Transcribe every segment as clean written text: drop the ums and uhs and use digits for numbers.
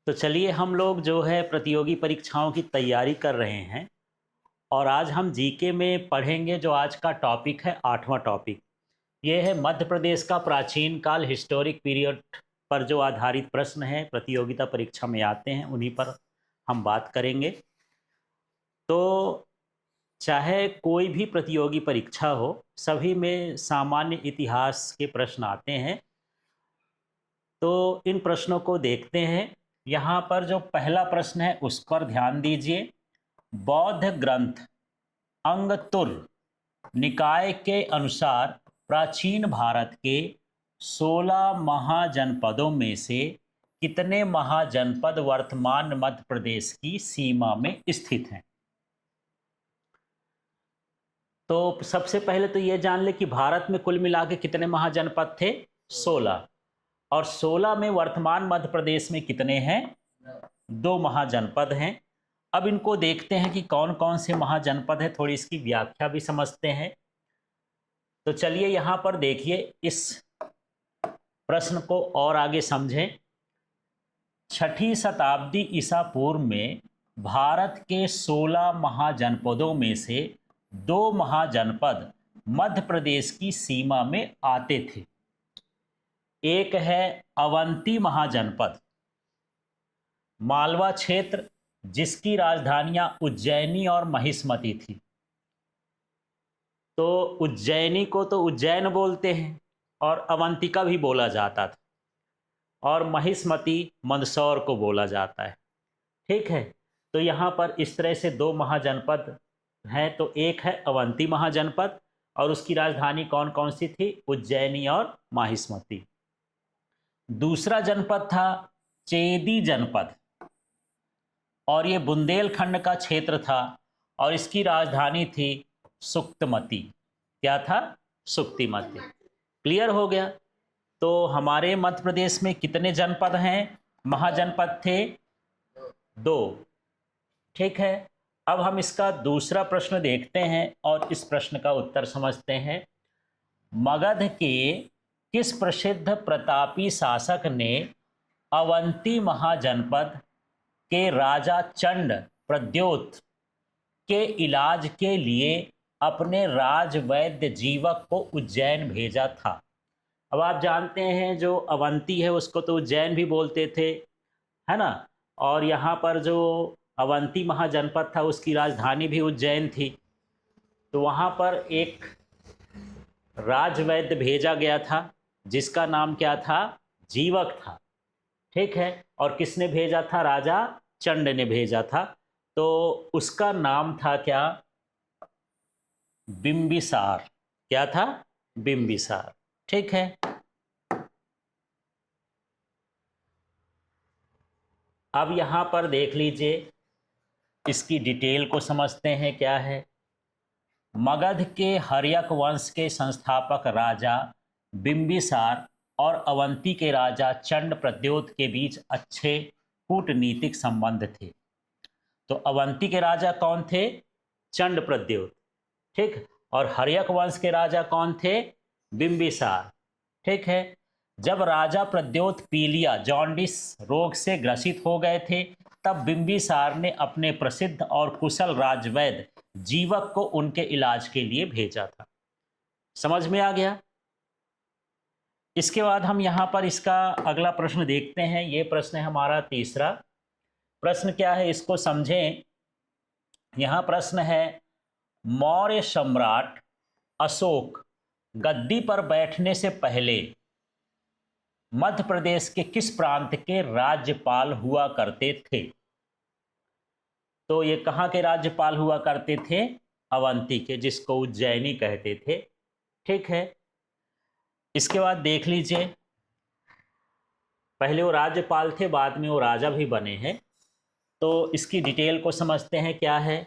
तो चलिए हम लोग जो है प्रतियोगी परीक्षाओं की तैयारी कर रहे हैं और आज हम जीके में पढ़ेंगे। जो आज का टॉपिक है 8वां टॉपिक, ये है मध्य प्रदेश का प्राचीन काल, हिस्टोरिक पीरियड पर जो आधारित प्रश्न हैं प्रतियोगिता परीक्षा में आते हैं, उन्हीं पर हम बात करेंगे। तो चाहे कोई भी प्रतियोगी परीक्षा हो, सभी में सामान्य इतिहास के प्रश्न आते हैं। तो इन प्रश्नों को देखते हैं। यहाँ पर जो पहला प्रश्न है उस पर ध्यान दीजिए। बौद्ध ग्रंथ अंगतुर निकाय के अनुसार प्राचीन भारत के 16 महाजनपदों में से कितने महाजनपद वर्तमान मध्य प्रदेश की सीमा में स्थित हैं? तो सबसे पहले तो ये जान ले कि भारत में कुल मिला के कितने महाजनपद थे? 16। और 16 में वर्तमान मध्य प्रदेश में कितने हैं? 2 महाजनपद हैं। अब इनको देखते हैं कि कौन कौन से महाजनपद है, थोड़ी इसकी व्याख्या भी समझते हैं। तो चलिए यहाँ पर देखिए, इस प्रश्न को और आगे समझें। 6ठी शताब्दी ईसा पूर्व में भारत के 16 महाजनपदों में से 2 महाजनपद मध्य प्रदेश की सीमा में आते थे। एक है अवंती महाजनपद, मालवा क्षेत्र, जिसकी राजधानियां उज्जैनी और महिष्मती थी। तो उज्जैनी को तो उज्जैन बोलते हैं और अवंतिका भी बोला जाता था, और महिष्मती मंदसौर को बोला जाता है। ठीक है, तो यहाँ पर इस तरह से 2 महाजनपद हैं। तो एक है अवंती महाजनपद और उसकी राजधानी कौन कौन सी थी? उज्जैनी और महिष्मती। दूसरा जनपद था चेदी जनपद, और ये बुंदेलखंड का क्षेत्र था और इसकी राजधानी थी सुक्तमती। क्या था? सुक्तिमती। क्लियर हो गया? तो हमारे मध्य प्रदेश में कितने जनपद हैं? महाजनपद थे 2। ठीक है, अब हम इसका दूसरा प्रश्न देखते हैं और इस प्रश्न का उत्तर समझते हैं। मगध के किस प्रसिद्ध प्रतापी शासक ने अवंती महाजनपद के राजा चंड प्रद्योत के इलाज के लिए अपने राजवैद्य जीवक को उज्जैन भेजा था? अब आप जानते हैं जो अवंती है उसको तो उज्जैन भी बोलते थे, है ना। और यहाँ पर जो अवंती महाजनपद था उसकी राजधानी भी उज्जैन थी। तो वहाँ पर एक राजवैद्य भेजा गया था जिसका नाम क्या था? जीवक था। ठीक है, और किसने भेजा था? राजा चंड ने भेजा था। तो उसका नाम था क्या? बिंबिसार। क्या था? बिंबिसार। ठीक है, अब यहां पर देख लीजिए, इसकी डिटेल को समझते हैं क्या है। मगध के हर्यक वंश के संस्थापक राजा बिंबिसार और अवंती के राजा चंड प्रद्योत के बीच अच्छे कूटनीतिक संबंध थे। तो अवंती के राजा कौन थे? चंड प्रद्योत। ठीक, और हर्यक वंश के राजा कौन थे? बिंबिसार। ठीक है, जब राजा प्रद्योत पीलिया जॉन्डिस रोग से ग्रसित हो गए थे, तब बिंबिसार ने अपने प्रसिद्ध और कुशल राजवैद्य जीवक को उनके इलाज के लिए भेजा था। समझ में आ गया? इसके बाद हम यहाँ पर इसका अगला प्रश्न देखते हैं। ये प्रश्न है हमारा तीसरा। प्रश्न क्या है इसको समझें। यहाँ प्रश्न है, मौर्य सम्राट अशोक गद्दी पर बैठने से पहले मध्य प्रदेश के किस प्रांत के राज्यपाल हुआ करते थे? तो ये कहाँ के राज्यपाल हुआ करते थे? अवंती के, जिसको उज्जैनी कहते थे। ठीक है, इसके बाद देख लीजिए, पहले वो राज्यपाल थे, बाद में वो राजा भी बने हैं। तो इसकी डिटेल को समझते हैं क्या है।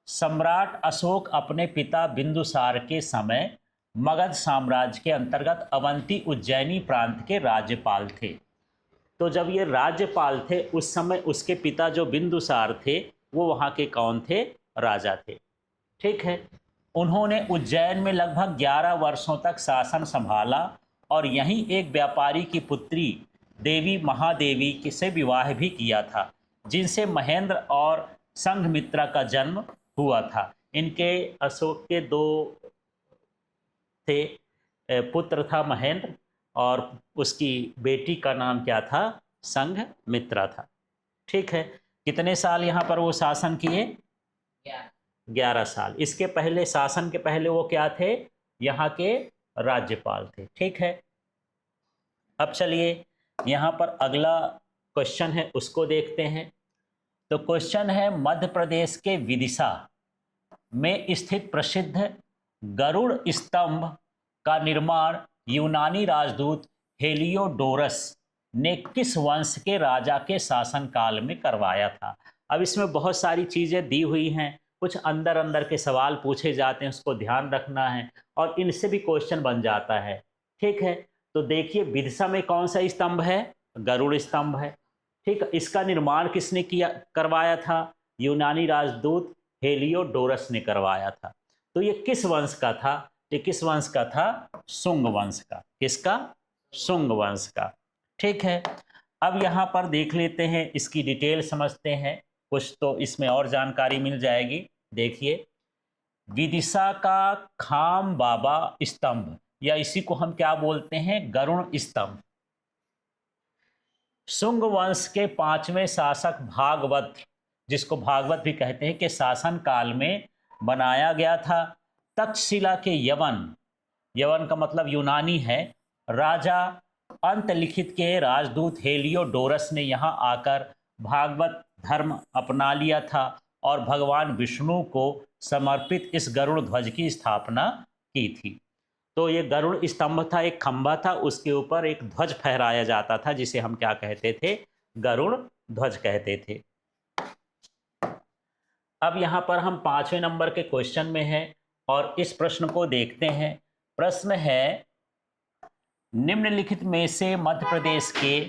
सम्राट अशोक अपने पिता बिंदुसार के समय मगध साम्राज्य के अंतर्गत अवंती उज्जैनी प्रांत के राज्यपाल थे। तो जब ये राज्यपाल थे उस समय उसके पिता जो बिंदुसार थे वो वहाँ के कौन थे? राजा थे। ठीक है, उन्होंने उज्जैन में लगभग 11 वर्षों तक शासन संभाला और यहीं एक व्यापारी की पुत्री देवी महादेवी से विवाह भी किया था, जिनसे महेंद्र और संघमित्रा का जन्म हुआ था। इनके अशोक के दो थे, पुत्र था महेंद्र और उसकी बेटी का नाम क्या था, संघमित्रा था। ठीक है, कितने साल यहाँ पर वो शासन किए, 11 साल। इसके पहले, शासन के पहले वो क्या थे, यहाँ के राज्यपाल थे। ठीक है, अब चलिए यहाँ पर अगला क्वेश्चन है उसको देखते हैं। तो क्वेश्चन है, मध्य प्रदेश के विदिशा में स्थित प्रसिद्ध गरुड़ स्तंभ का निर्माण यूनानी राजदूत हेलियोडोरस ने किस वंश के राजा के शासनकाल में करवाया था। अब इसमें बहुत सारी चीज़ें दी हुई हैं, कुछ अंदर अंदर के सवाल पूछे जाते हैं, उसको ध्यान रखना है और इनसे भी क्वेश्चन बन जाता है। ठीक है, तो देखिए विदिशा में कौन सा स्तंभ है, गरुड़ स्तंभ है। ठीक, इसका निर्माण किसने किया, करवाया था, यूनानी राजदूत हेलियोडोरस ने करवाया था। तो ये किस वंश का था, ये किस वंश का था, शुंग वंश का। किसका, शुंग वंश का। ठीक है, अब यहाँ पर देख लेते हैं, इसकी डिटेल समझते हैं, कुछ तो इसमें और जानकारी मिल जाएगी। देखिए, विदिशा का खाम बाबा स्तंभ, या इसी को हम क्या बोलते हैं, गरुड़ स्तंभ, शुंग वंश के 5वें शासक भागवत, जिसको भागवत भी कहते हैं, के शासन काल में बनाया गया था। तक्षशिला के यवन, यवन का मतलब यूनानी है, राजा अंतलिखित के राजदूत हेलियोडोरस ने यहाँ आकर भागवत धर्म अपना लिया था और भगवान विष्णु को समर्पित इस गरुड़ ध्वज की स्थापना की थी। तो ये गरुड़ स्तंभ था, एक खंभा था, उसके ऊपर एक ध्वज फहराया जाता था, जिसे हम क्या कहते थे, गरुड़ ध्वज कहते थे। अब यहाँ पर हम 5वें नंबर के क्वेश्चन में हैं और इस प्रश्न को देखते हैं। प्रश्न है, निम्नलिखित में से मध्य प्रदेश के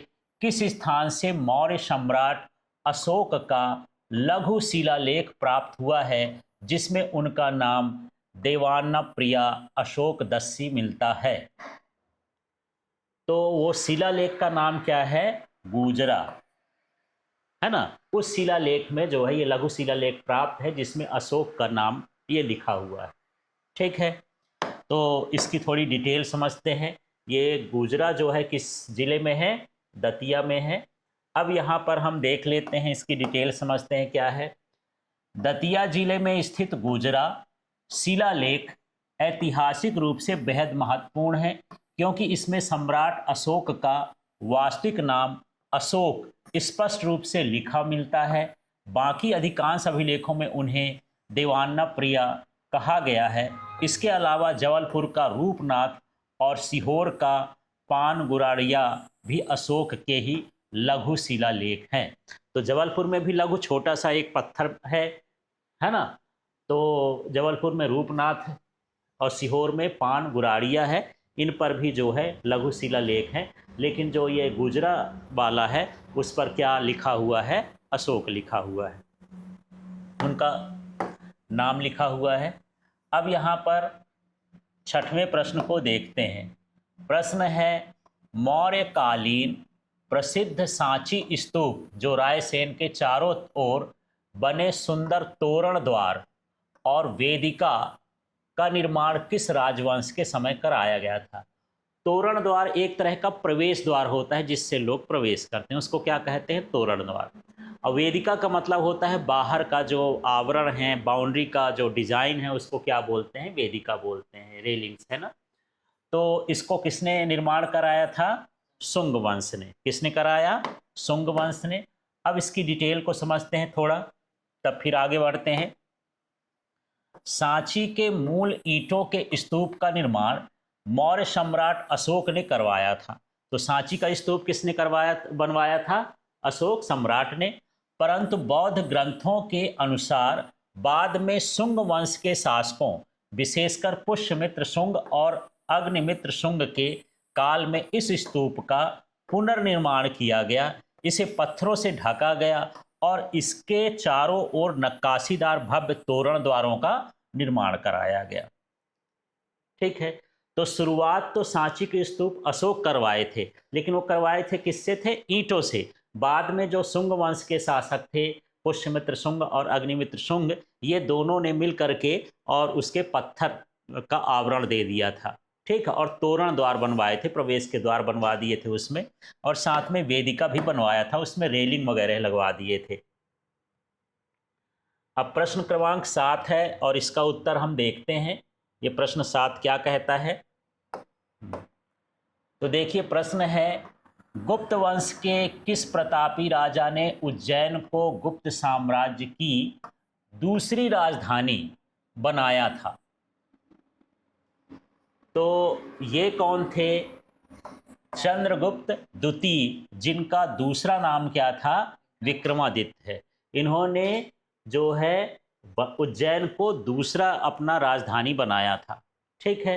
किस स्थान से मौर्य सम्राट अशोक का लघु शिलालेख प्राप्त हुआ है, जिसमें उनका नाम देवान्नप्रिया अशोकदस्सी मिलता है। तो वो शिलालेख का नाम क्या है, गुजरा, है ना। उस शिलालेख में जो है ये लघु शिलालेख प्राप्त है, जिसमें अशोक का नाम ये लिखा हुआ है। ठीक है, तो इसकी थोड़ी डिटेल समझते हैं। ये गुजरा जो है किस जिले में है, दतिया में है। अब यहाँ पर हम देख लेते हैं, इसकी डिटेल समझते हैं क्या है। दतिया जिले में स्थित गुजरा शिलालेख ऐतिहासिक रूप से बेहद महत्वपूर्ण है, क्योंकि इसमें सम्राट अशोक का वास्तविक नाम अशोक स्पष्ट रूप से लिखा मिलता है। बाकी अधिकांश अभिलेखों में उन्हें देवान्नप्रिया कहा गया है। इसके अलावा जबलपुर का रूपनाथ और सीहोर का पानगुराड़िया भी अशोक के ही लघु शिलालेख हैं। तो जबलपुर में भी लघु छोटा सा एक पत्थर है ना। तो जबलपुर में रूपनाथ और सीहोर में पानगुराड़िया है, इन पर भी जो है लघु शिलालेख हैं। लेकिन जो ये गुजरा वाला है उस पर क्या लिखा हुआ है, अशोक लिखा हुआ है, उनका नाम लिखा हुआ है। अब यहाँ पर 6वें प्रश्न को देखते हैं। प्रश्न है, मौर्यकालीन प्रसिद्ध सांची स्तूप जो रायसेन के चारों ओर बने सुंदर तोरण द्वार और वेदिका का निर्माण किस राजवंश के समय कराया गया था। तोरण द्वार एक तरह का प्रवेश द्वार होता है जिससे लोग प्रवेश करते हैं, उसको क्या कहते हैं, तोरण द्वार। और वेदिका का मतलब होता है बाहर का जो आवरण है, बाउंड्री का जो डिजाइन है, उसको क्या बोलते हैं, वेदिका बोलते हैं, रेलिंग्स, है ना। तो इसको किसने निर्माण कराया था, शुंग वंश ने। किसने कराया, शुंग वंश ने। अब इसकी डिटेल को समझते हैं थोड़ा, तब फिर आगे बढ़ते हैं। सांची के मूल ईंटों के स्तूप का निर्माण मौर्य सम्राट अशोक ने करवाया था। तो सांची का स्तूप किसने बनवाया था, अशोक सम्राट ने। परंतु बौद्ध ग्रंथों के अनुसार बाद में शुंग वंश के शासकों, विशेषकर पुष्यमित्र शुंग और अग्निमित्र शुंग के काल में इस स्तूप का पुनर्निर्माण किया गया। इसे पत्थरों से ढका गया और इसके चारों ओर नक्काशीदार भव्य तोरण द्वारों का निर्माण कराया गया। ठीक है, तो शुरुआत तो सांची के स्तूप अशोक करवाए थे, लेकिन वो करवाए थे किससे थे? ईंटों से। बाद में जो शुंग वंश के शासक थे, पुष्यमित्र शुंग और अग्निमित्र शुंग, ये दोनों ने मिल करके और उसके पत्थर का आवरण दे दिया था। ठीक है, और तोरण द्वार बनवाए थे, प्रवेश के द्वार बनवा दिए थे उसमें, और साथ में वेदिका भी बनवाया था, उसमें रेलिंग वगैरह लगवा दिए थे। अब प्रश्न क्रमांक 7 है और इसका उत्तर हम देखते हैं। ये प्रश्न 7 क्या कहता है? तो देखिए प्रश्न है, गुप्त वंश के किस प्रतापी राजा ने उज्जैन को गुप्त साम्राज्य की दूसरी राजधानी बनाया था? तो ये कौन थे? चंद्रगुप्त द्वितीय, जिनका दूसरा नाम क्या था? विक्रमादित्य है। इन्होंने जो है उज्जैन को दूसरा अपना राजधानी बनाया था। ठीक है,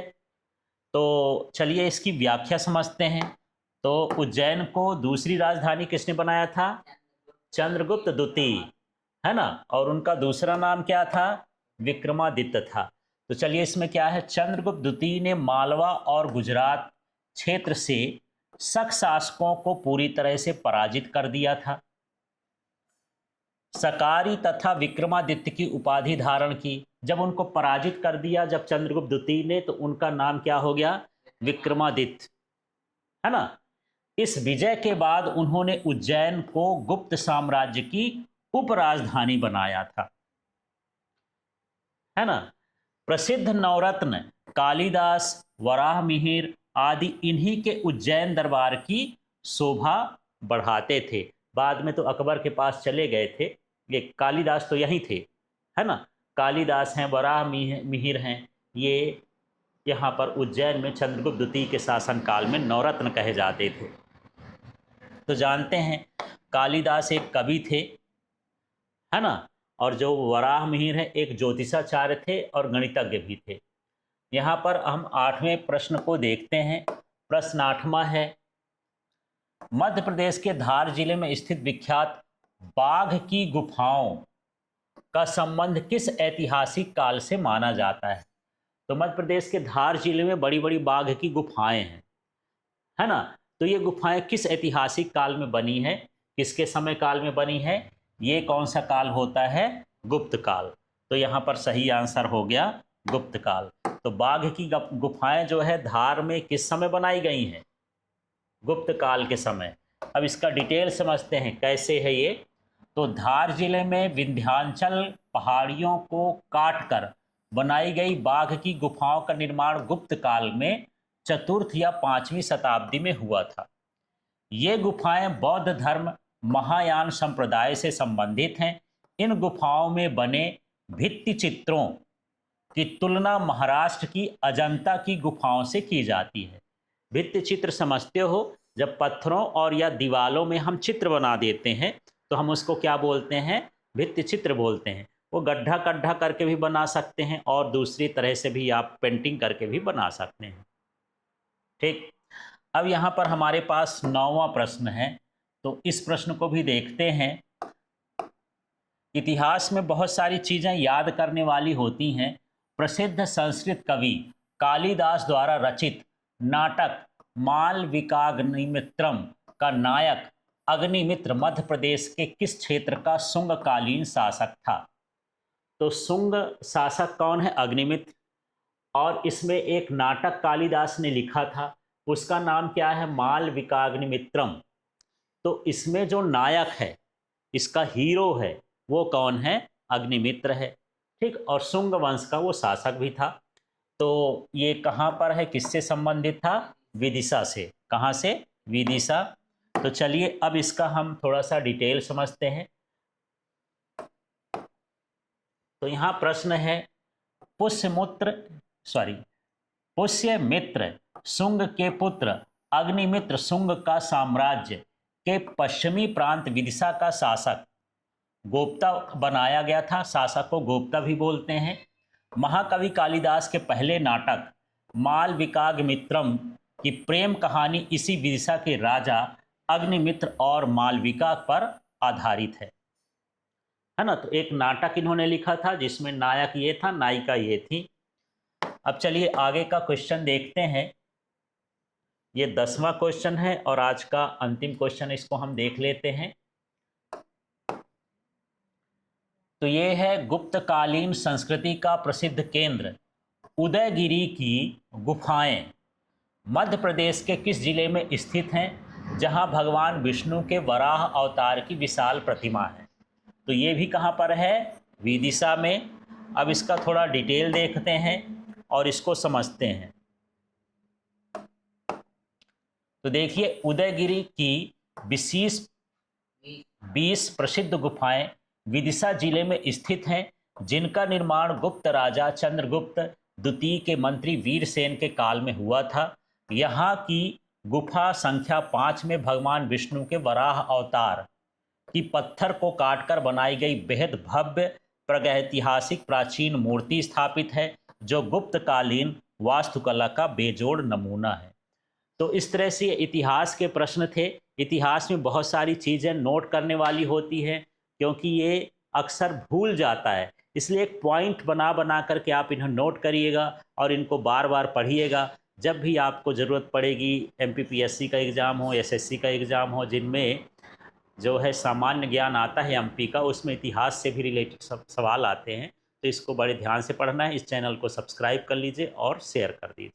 तो चलिए इसकी व्याख्या समझते हैं। तो उज्जैन को दूसरी राजधानी किसने बनाया था? चंद्रगुप्त द्वितीय, है ना, और उनका दूसरा नाम क्या था? विक्रमादित्य था। तो चलिए इसमें क्या है, चंद्रगुप्त द्वितीय ने मालवा और गुजरात क्षेत्र से शक शासकों को पूरी तरह से पराजित कर दिया था। सकारी तथा विक्रमादित्य की उपाधि धारण की। जब उनको पराजित कर दिया जब चंद्रगुप्त द्वितीय ने, तो उनका नाम क्या हो गया? विक्रमादित्य, है ना। इस विजय के बाद उन्होंने उज्जैन को गुप्त साम्राज्य की उपराजधानी बनाया था, है ना। प्रसिद्ध नवरत्न कालिदास, वराह मिहिर आदि इन्हीं के उज्जैन दरबार की शोभा बढ़ाते थे। बाद में तो अकबर के पास चले गए थे, ये कालिदास तो यहीं थे, है ना। कालिदास हैं, वराह मिहिर हैं, ये यहाँ पर उज्जैन में चंद्रगुप्त द्वितीय के शासनकाल में नवरत्न कहे जाते थे। तो जानते हैं कालिदास एक कवि थे, है ना, और जो वराह मिहिर है एक ज्योतिषाचार्य थे और गणितज्ञ भी थे। यहाँ पर हम 8वें प्रश्न को देखते हैं। प्रश्न 8वां है, मध्य प्रदेश के धार जिले में स्थित विख्यात बाघ की गुफाओं का संबंध किस ऐतिहासिक काल से माना जाता है? तो मध्य प्रदेश के धार जिले में बड़ी बड़ी बाघ की गुफाएं हैं, है ना। तो ये गुफाएं किस ऐतिहासिक काल में बनी है? किसके समय काल में बनी है? ये कौन सा काल होता है? गुप्त काल। तो यहाँ पर सही आंसर हो गया गुप्त काल। तो बाघ की गुफाएं जो है धार में किस समय बनाई गई हैं? गुप्त काल के समय। अब इसका डिटेल समझते हैं कैसे है ये। तो धार जिले में विंध्याचल पहाड़ियों को काटकर बनाई गई बाघ की गुफाओं का निर्माण गुप्त काल में चतुर्थ या 5वीं शताब्दी में हुआ था। ये गुफाएं बौद्ध धर्म महायान संप्रदाय से संबंधित हैं। इन गुफाओं में बने भित्ति चित्रों की तुलना महाराष्ट्र की अजंता की गुफाओं से की जाती है। भित्ति चित्र समझते हो, जब पत्थरों और या दीवालों में हम चित्र बना देते हैं तो हम उसको क्या बोलते हैं? भित्ति चित्र बोलते हैं। वो गड्ढा गड्ढा करके भी बना सकते हैं और दूसरी तरह से भी आप पेंटिंग करके भी बना सकते हैं। ठीक, अब यहाँ पर हमारे पास 9वां प्रश्न है, तो इस प्रश्न को भी देखते हैं। इतिहास में बहुत सारी चीज़ें याद करने वाली होती हैं। प्रसिद्ध संस्कृत कवि कालिदास द्वारा रचित नाटक मालविकाग्निमित्रम का नायक अग्निमित्र मध्य प्रदेश के किस क्षेत्र का शुंगकालीन शासक था? तो शुंग शासक कौन है? अग्निमित्र। और इसमें एक नाटक कालिदास ने लिखा था, उसका नाम क्या है? मालविकाग्निमित्रम। तो इसमें जो नायक है, इसका हीरो है, वो कौन है? अग्निमित्र है। ठीक, और शुंग वंश का वो शासक भी था। तो ये कहाँ पर है, किससे संबंधित था? विदिशा से। कहाँ से? विदिशा। तो चलिए अब इसका हम थोड़ा सा डिटेल समझते हैं। तो यहाँ प्रश्न है, पुष्यमित्र शुंग के पुत्र अग्निमित्र शुंग का साम्राज्य के पश्चिमी प्रांत विदिशा का शासक गोप्ता बनाया गया था। शासक को गोप्ता भी बोलते हैं। महाकवि कालिदास के पहले नाटक मालविकाग्निमित्रम की प्रेम कहानी इसी विदिशा के राजा अग्निमित्र और मालविका पर आधारित है ना। तो एक नाटक इन्होंने लिखा था जिसमें नायक ये था, नायिका ये थी। अब चलिए आगे का क्वेश्चन देखते हैं। ये 10वां क्वेश्चन है और आज का अंतिम क्वेश्चन, इसको हम देख लेते हैं। तो ये है, गुप्तकालीन संस्कृति का प्रसिद्ध केंद्र उदयगिरी की गुफाएं मध्य प्रदेश के किस जिले में स्थित हैं, जहां भगवान विष्णु के वराह अवतार की विशाल प्रतिमा है। तो ये भी कहाँ पर है, विदिशा में। अब इसका थोड़ा डिटेल देखते हैं और इसको समझते हैं। तो देखिए, उदयगिरी की विशेष 20 प्रसिद्ध गुफाएं विदिशा जिले में स्थित हैं, जिनका निर्माण गुप्त राजा चंद्रगुप्त द्वितीय के मंत्री वीरसेन के काल में हुआ था। यहाँ की गुफा संख्या 5 में भगवान विष्णु के वराह अवतार की पत्थर को काटकर बनाई गई बेहद भव्य प्रागैतिहासिक प्राचीन मूर्ति स्थापित है, जो गुप्तकालीन वास्तुकला का बेजोड़ नमूना है। तो इस तरह से इतिहास के प्रश्न थे। इतिहास में बहुत सारी चीज़ें नोट करने वाली होती हैं, क्योंकि ये अक्सर भूल जाता है, इसलिए एक पॉइंट बना बना करके आप इन्हें नोट करिएगा और इनको बार बार पढ़िएगा। जब भी आपको ज़रूरत पड़ेगी, एमपीपीएससी का एग्ज़ाम हो, एसएससी का एग्ज़ाम हो, जिनमें जो है सामान्य ज्ञान आता है एमपी का, उसमें इतिहास से भी रिलेटेड सब सवाल आते हैं। तो इसको बड़े ध्यान से पढ़ना है। इस चैनल को सब्सक्राइब कर लीजिए और शेयर कर दीजिए।